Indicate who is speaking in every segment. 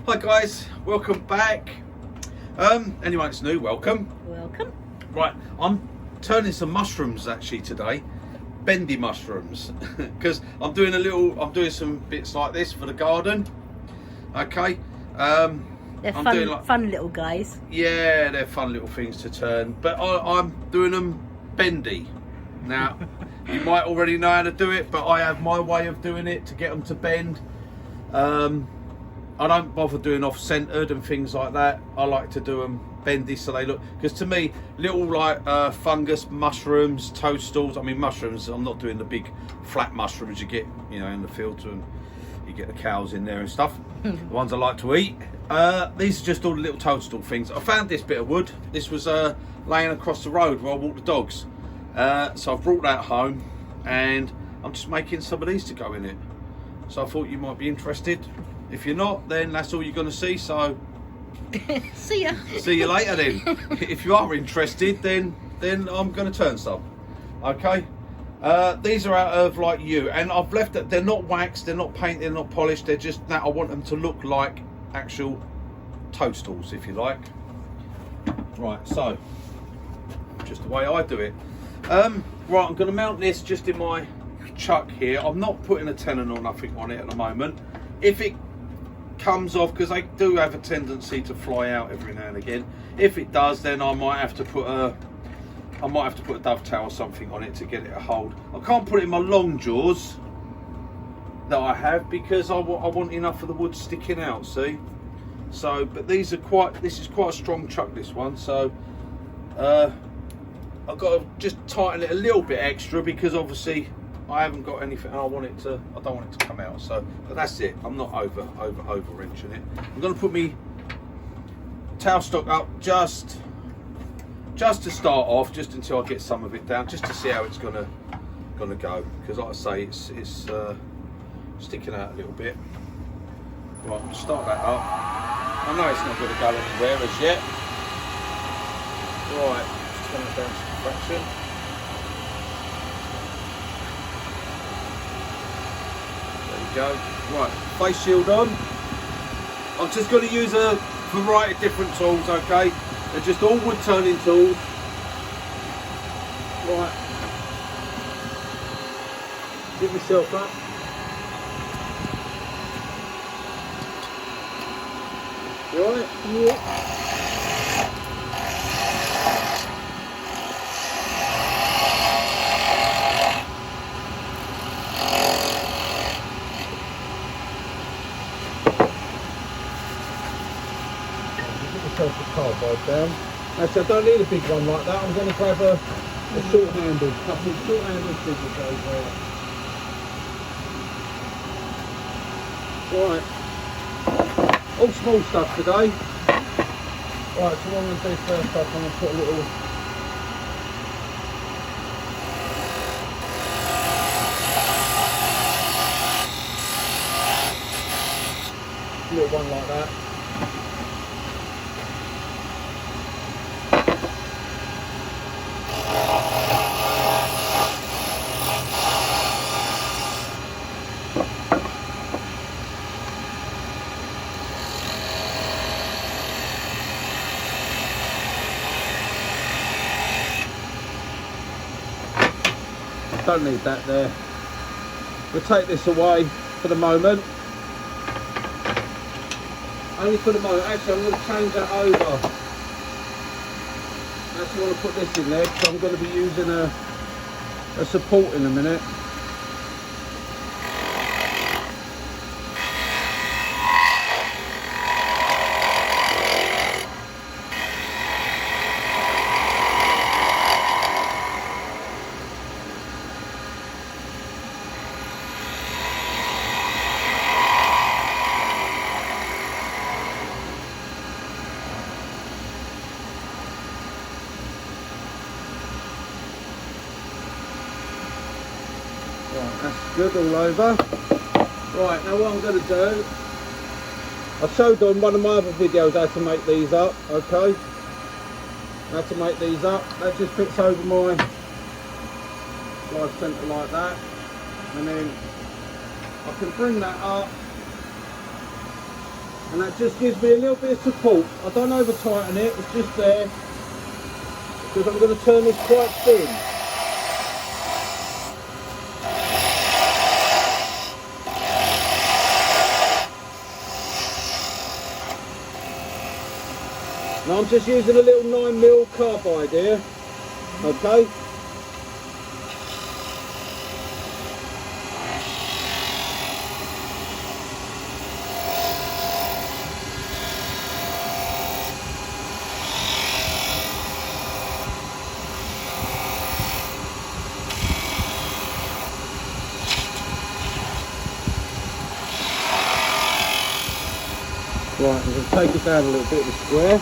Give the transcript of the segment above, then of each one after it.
Speaker 1: Hi guys, welcome back. Anyone that's new, welcome.
Speaker 2: Welcome.
Speaker 1: Right, I'm turning some mushrooms actually today, bendy mushrooms, because I'm doing some bits like this for the garden. Okay.
Speaker 2: They're fun little guys.
Speaker 1: Yeah, they're fun little things to turn, but I'm doing them bendy. Now, you might already know how to do it, but I have my way of doing it to get them to bend. I don't bother doing off-centered and things like that. I like to do them bendy so they look, because to me, little like fungus mushrooms, toadstools. I mean mushrooms. I'm not doing the big flat mushrooms you get, you know, in the fields and you get the cows in there and stuff. The ones I like to eat. These are just all the little toadstool things. I found this bit of wood. This was laying across the road where I walk the dogs. So I've brought that home and I'm just making some of these to go in it. So I thought you might be interested. If you're not, then that's all you're going to see. So
Speaker 2: See ya.
Speaker 1: see you later then. If you are interested, then I'm going to turn some. Okay. These are out of like you, and I've left it. They're not waxed, they're not painted, they're not polished. They're just that I want them to look like actual toadstools, if you like. Right. So just the way I do it. Right. I'm going to mount this just in my chuck here. I'm not putting a tenon or nothing on it at the moment. If it comes off, because they do have a tendency to fly out every now and again, if it does, then I might have to put a dovetail or something on it to get it a hold. I can't put it in my long jaws that I have because I want enough of the wood sticking out, see. So but this is quite a strong chuck, this one, so I've got to just tighten it a little bit extra because obviously I haven't got anything. I don't want it to come out. So, but that's it. I'm not over wrenching it. I'm going to put me tailstock up just to start off, just until I get some of it down, just to see how it's gonna go. Because like I say, it's sticking out a little bit. Right, I'll start that up. I know it's not going to go anywhere as yet. Right, just turn it down to a fraction. Go. Right, face shield on. I'm just going to use a variety of different tools, okay? They're just all wood turning tools. Right. Give yourself up. You alright? Yeah. The carbide down. Actually, I don't need a big one like that. I'm going to grab a short handle, couple of short handle scissors over there. Right, all small stuff today. Right, so what I'm going to do first up, I'm going to put a little one like that. Don't need that there. We'll take this away for the moment. Only for the moment. Actually, I'm going to change that over. I actually want to put this in there because I'm going to be using a support in a minute. Right, that's good all over. Right, now what I'm going to do, I showed on one of my other videos how to make these up, okay? How to make these up. That just fits over my slide centre like that. And then I can bring that up And that just gives me a little bit of support. I don't over tighten it, it's just there. Because I'm going to turn this quite thin. Now I'm just using a little 9mm carbide here, okay? Right, I'm going to take it down a little bit, the square.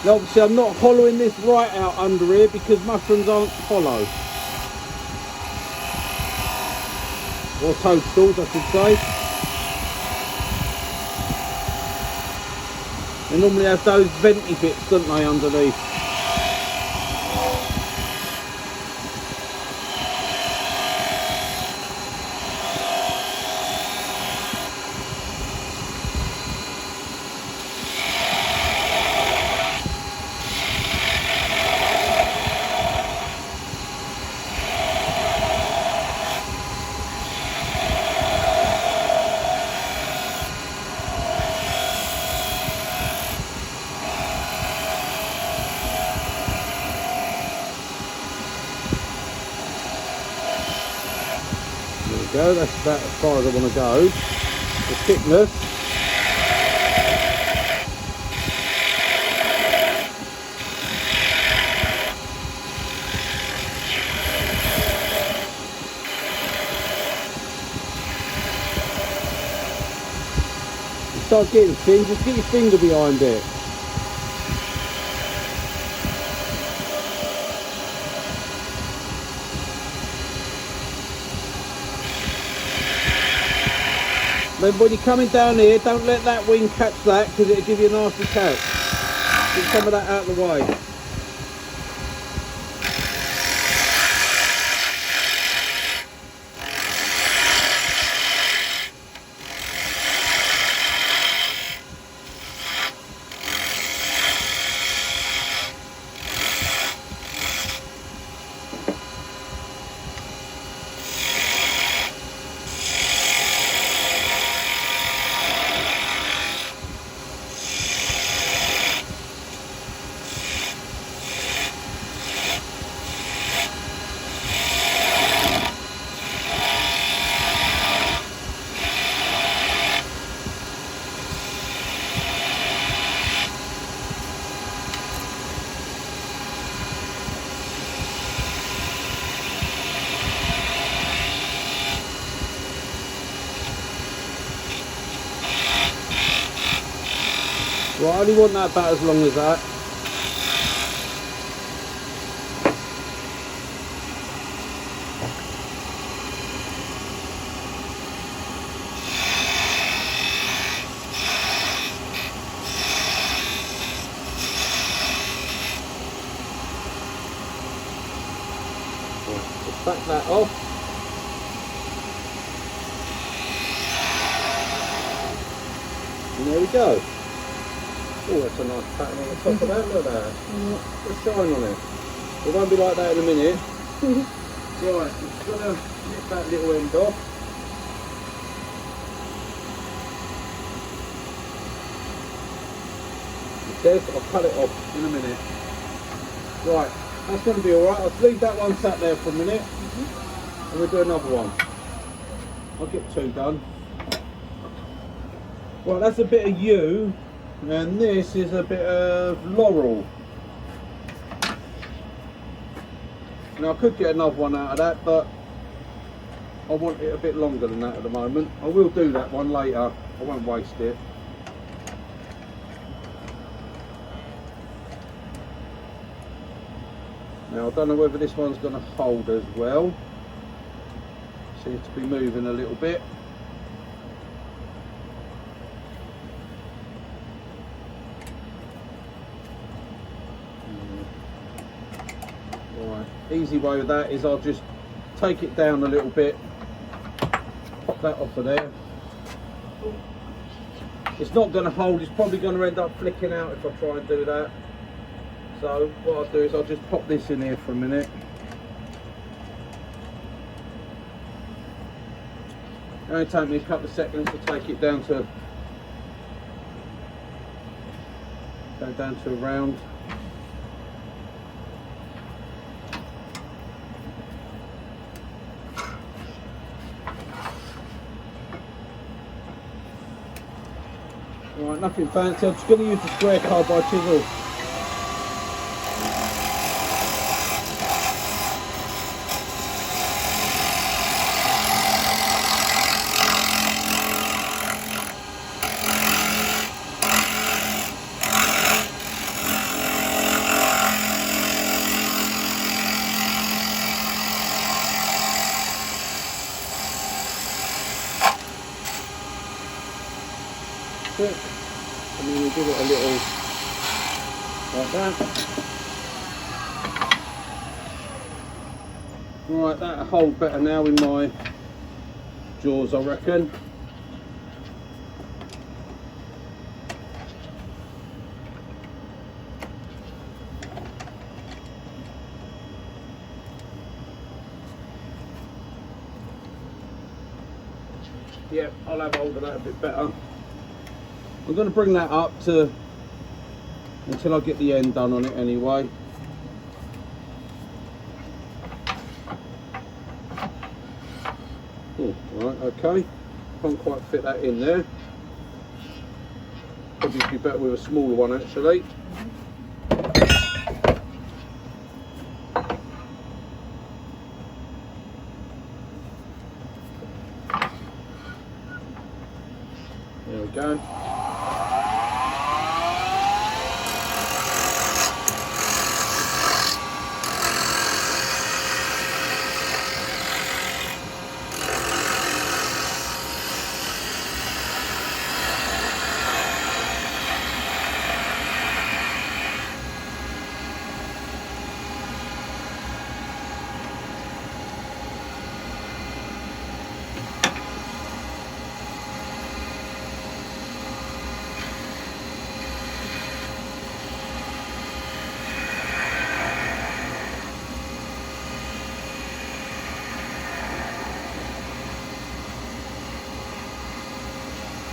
Speaker 1: Now obviously I'm not hollowing this right out under here because mushrooms aren't hollow. Or toadstools I should say. They normally have those venty bits, don't they, underneath. Go, that's about as far as I want to go. The thickness. You start getting thin, just get your finger behind it. Then when you're coming down here, don't let that wing catch that because it'll give you a nasty catch. Get some of that out of the way. Well, I only want that about as long as that. Just back that off. And there we go. Oh, that's a nice pattern on the top of that, look at that. Let's shine on it. It won't be like that in a minute. Right, I'm just going to nip that little end off. It says I'll cut it off in a minute. Right, that's going to be alright. I'll leave that one sat there for a minute. And we'll do another one. I'll get two done. Well, that's a bit of yew, and this is a bit of laurel. Now I could get another one out of that, but I want it a bit longer than that at the moment. I will do that one later, I won't waste it. Now I don't know whether this one's going to hold as well. Seems to be moving a little bit. Right, easy way with that is I'll just take it down a little bit, pop that off of there. It's not going to hold, it's probably going to end up flicking out if I try and do that. So what I'll do is I'll just pop this in here for a minute. It only take me a couple of seconds to take it down to a round. Alright, nothing fancy, I'm just going to use the square carbide chisel. And then we give it a little like that. Right, that'll hold better now in my jaws, I reckon. Yeah, I'll have hold of that a bit better. I'm going to bring that up to until I get the end done on it anyway. Oh, right, okay. Can't quite fit that in there. Probably be better with a smaller one actually. There we go.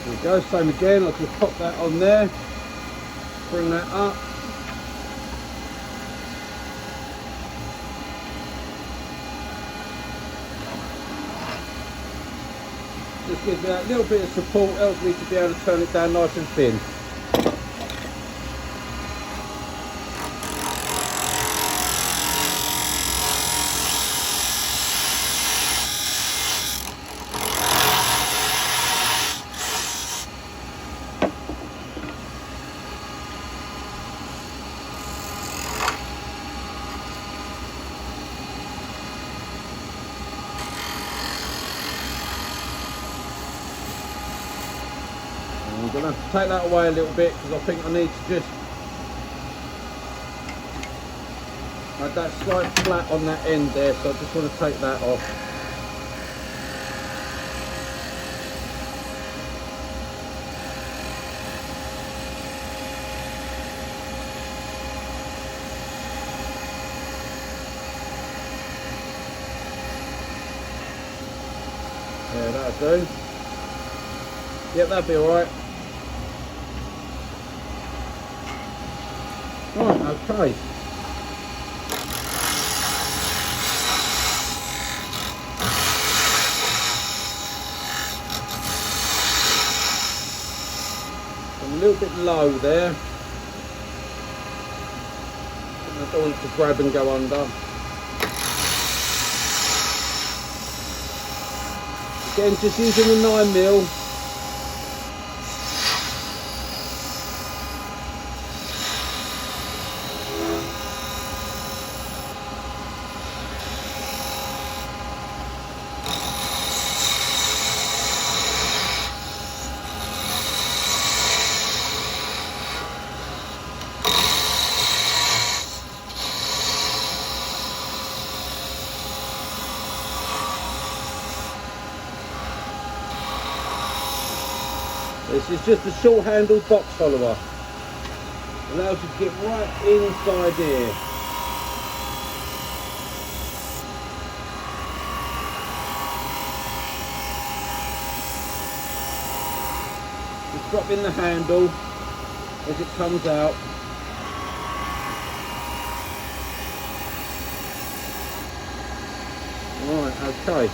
Speaker 1: There we go, same again, I'll just pop that on there, bring that up. Just gives me that little bit of support, helps me to be able to turn it down nice and thin. I'm going to have to take that away a little bit because I think I need to just add that slight flat on that end there, so I just want to take that off. Yeah, that'll do. Yep, that'll be alright. Right, okay. I'm a little bit low there. I don't want it to grab and go under. Again, just using the 9mm. This is just a short-handled box follower. Allows you to get right inside here. Just drop in the handle as it comes out. Right, okay.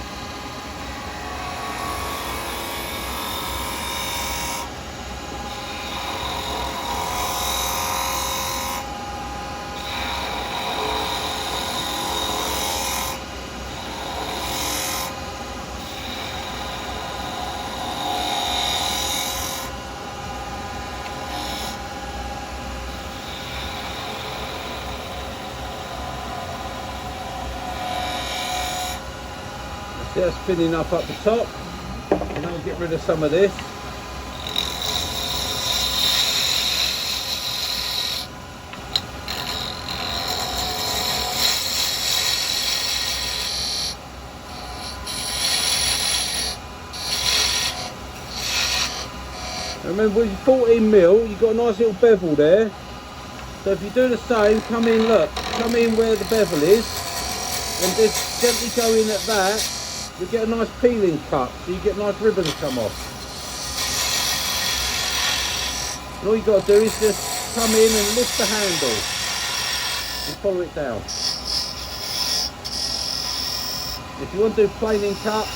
Speaker 1: That's spinning up the top, and I'll get rid of some of this. Remember, with 14mm, you've got a nice little bevel there. So if you do the same, come in, look, come in where the bevel is, and just gently go in at that. You get a nice peeling cut, so you get nice ribbons come off. And all you got to do is just come in and lift the handle and follow it down. If you want to do planing cut,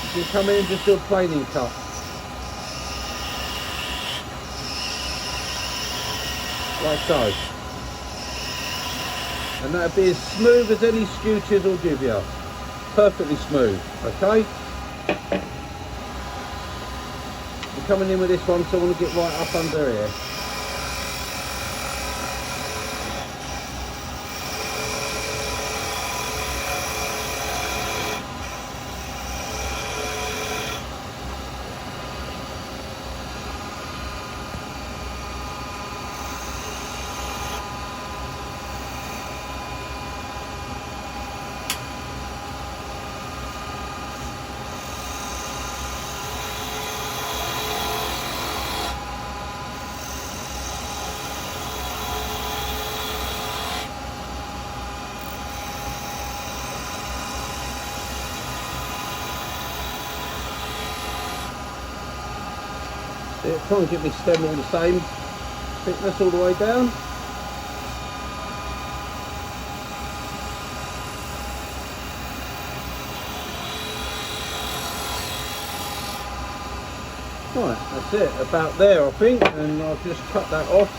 Speaker 1: you can come in and just do a planing cut. Like so. And that'll be as smooth as any skew chisel will give you. Perfectly smooth, okay? I'm coming in with this one, so I want to get right up under here. Try and get my stem all the same thickness all the way down. Right, that's it, about there I think, and I'll just cut that off.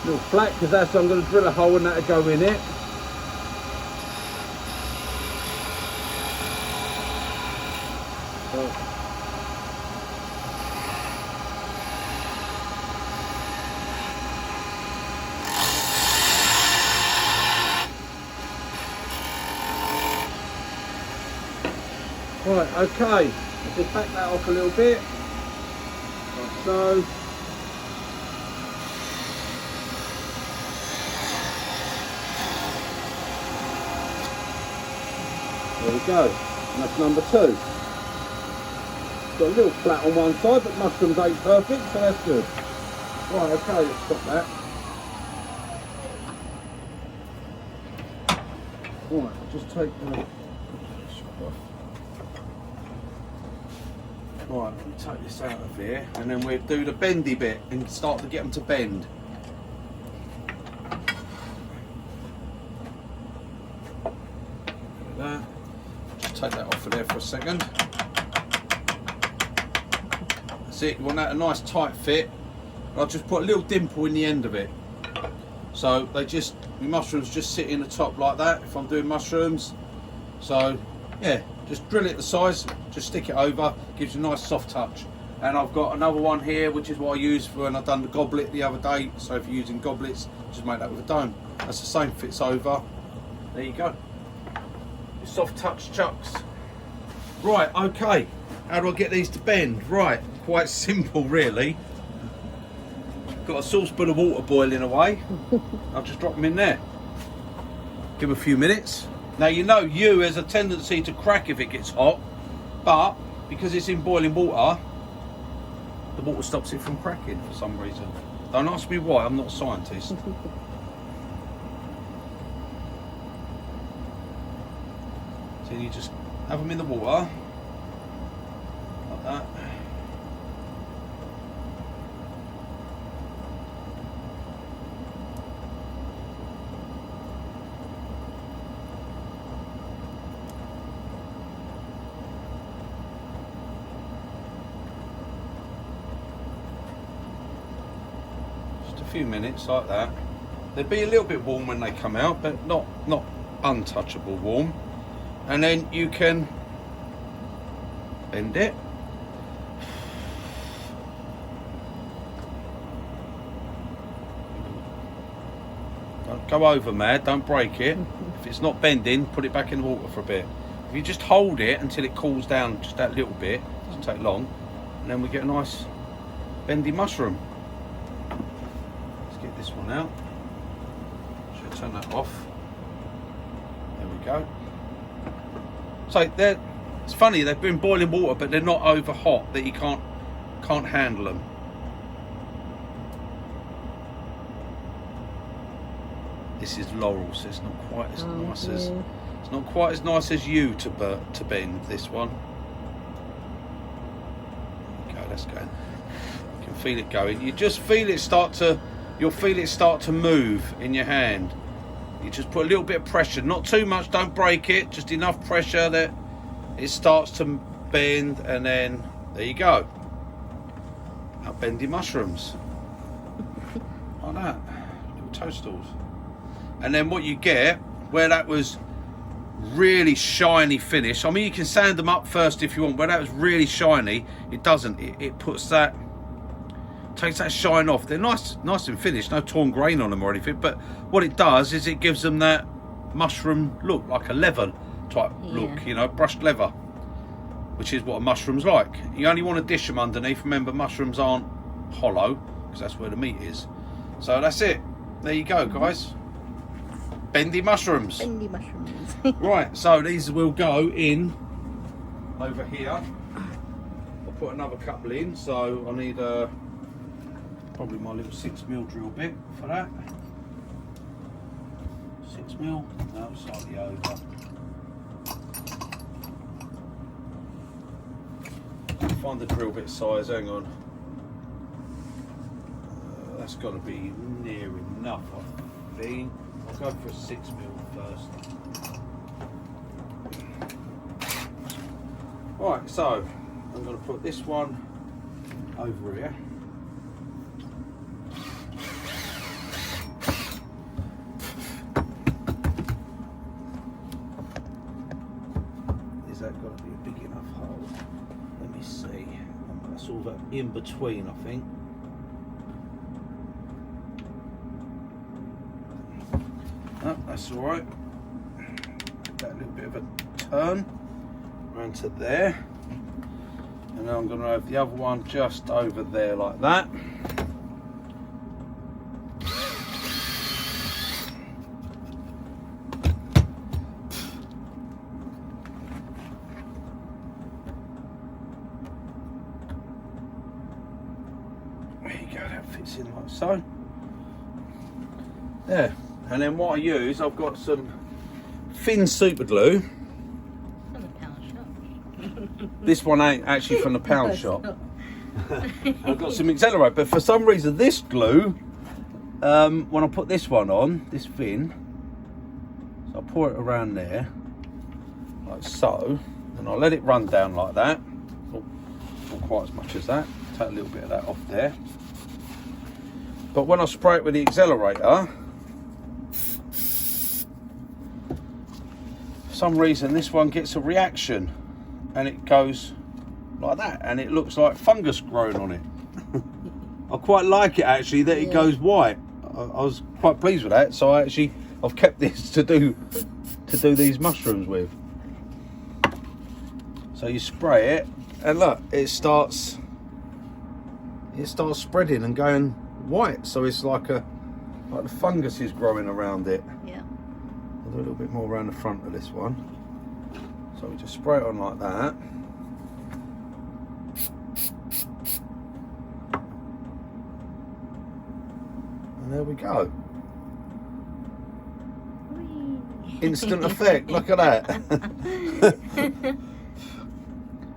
Speaker 1: A little flat, because that's, I'm going to drill a hole and that'll go in it. Right, okay, I'll just back that off a little bit, like so. There we go, and that's number 2. Got a little flat on one side, but mushrooms ain't perfect, so that's good. Right, okay, let's stop that. Right, I'll just take the... Right, let me take this out of here, and then we'll do the bendy bit and start to get them to bend. like that. Just take that off of there for a second. That's it. You want that a nice tight fit. I'll just put a little dimple in the end of it. So the mushrooms just sit in the top like that if I'm doing mushrooms. So yeah, just drill it the size, just stick it over, gives you a nice soft touch. And I've got another one here, which is what I used for when I done the goblet the other day. So if you're using goblets, just make that with a dome. That's the same, fits over. There you go. Your soft touch chucks. Right, okay. How do I get these to bend? Right, quite simple really. Got a saucepan of water boiling away. I'll just drop them in there. Give them a few minutes. Now you know yew has a tendency to crack if it gets hot, but because it's in boiling water, the water stops it from cracking for some reason. Don't ask me why, I'm not a scientist. So you just have them in the water, like that. Few minutes like that. They'll be a little bit warm when they come out, but not untouchable warm. And then you can bend it. Don't go over mad, don't break it. If it's not bending, put it back in the water for a bit. If you just hold it until it cools down just that little bit, it doesn't take long, and then we get a nice bendy mushroom. Get this one out. Should I turn that off? There we go. So it's funny, they've been boiling water, but they're not over hot that you can't handle them. This is laurel, so it's not quite as nice as it's not quite as nice as yew to bend. This one. There we go. That's going. You can feel it going. You just feel it start to. You'll feel it start to move in your hand. You just put a little bit of pressure, not too much, don't break it, just enough pressure that it starts to bend, and then there you go. Now bendy mushrooms. Like that, little toadstools. And then what you get, where that was really shiny finish, I mean you can sand them up first if you want, where that was really shiny, it doesn't, it puts that, takes that shine off. They're nice and finished, no torn grain on them or anything, but what it does is it gives them that mushroom look, like a leather type look, you know, brushed leather, which is what a mushroom's like. You only want to dish them underneath. Remember, mushrooms aren't hollow because that's where the meat is. So that's it. There you go, guys. Bendy mushrooms.
Speaker 2: Bendy mushrooms.
Speaker 1: Right, so these will go in over here. I'll put another couple in, so I need probably my little 6mm drill bit for that. 6mm, no, slightly over. Find the drill bit size, hang on. That's got to be near enough, I think. I'll go for a 6mm first. Right, so I'm going to put this one over here. Is that got to be a big enough hole? Let me see. That's all that in between, I think. Oh, that's all right. That little bit of a turn around to there, and then I'm going to have the other one just over there like that. There you go, that fits in like so. There. And then what I use, I've got some thin super glue.
Speaker 2: From the pound shop.
Speaker 1: This one ain't actually from the pound shop. I've got some accelerate, but for some reason this glue, when I put this one on, this fin, so I pour it around there, like so, and I'll let it run down like that. Oh, not quite as much as that. Take a little bit of that off there. But when I spray it with the accelerator, for some reason this one gets a reaction and it goes like that, and it looks like fungus growing on it. I quite like it actually that it goes white. I was quite pleased with that, so I've kept this to do these mushrooms with. So you spray it, and look, it starts spreading and going white. So it's like the fungus is growing around it.
Speaker 2: Yeah.
Speaker 1: I'll do a little bit more around the front of this one. So we just spray it on like that. And there we go.
Speaker 2: Whee.
Speaker 1: Instant effect, look at that.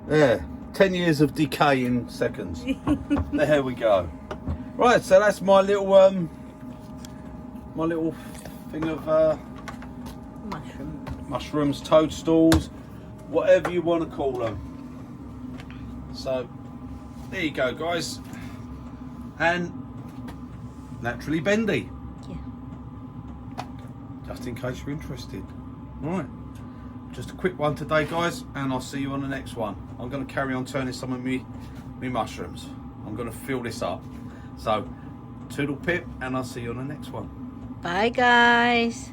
Speaker 1: Yeah, 10 years of decay in seconds. There we go. Right, so that's my little thing of mushrooms, toadstools, whatever you want to call them. So there you go, guys. And naturally bendy.
Speaker 2: Yeah.
Speaker 1: Just in case you're interested. Right. Just a quick one today, guys, and I'll see you on the next one. I'm going to carry on turning some of me mushrooms. I'm going to fill this up. So, toodle pip, and I'll see you on the next one.
Speaker 2: Bye, guys.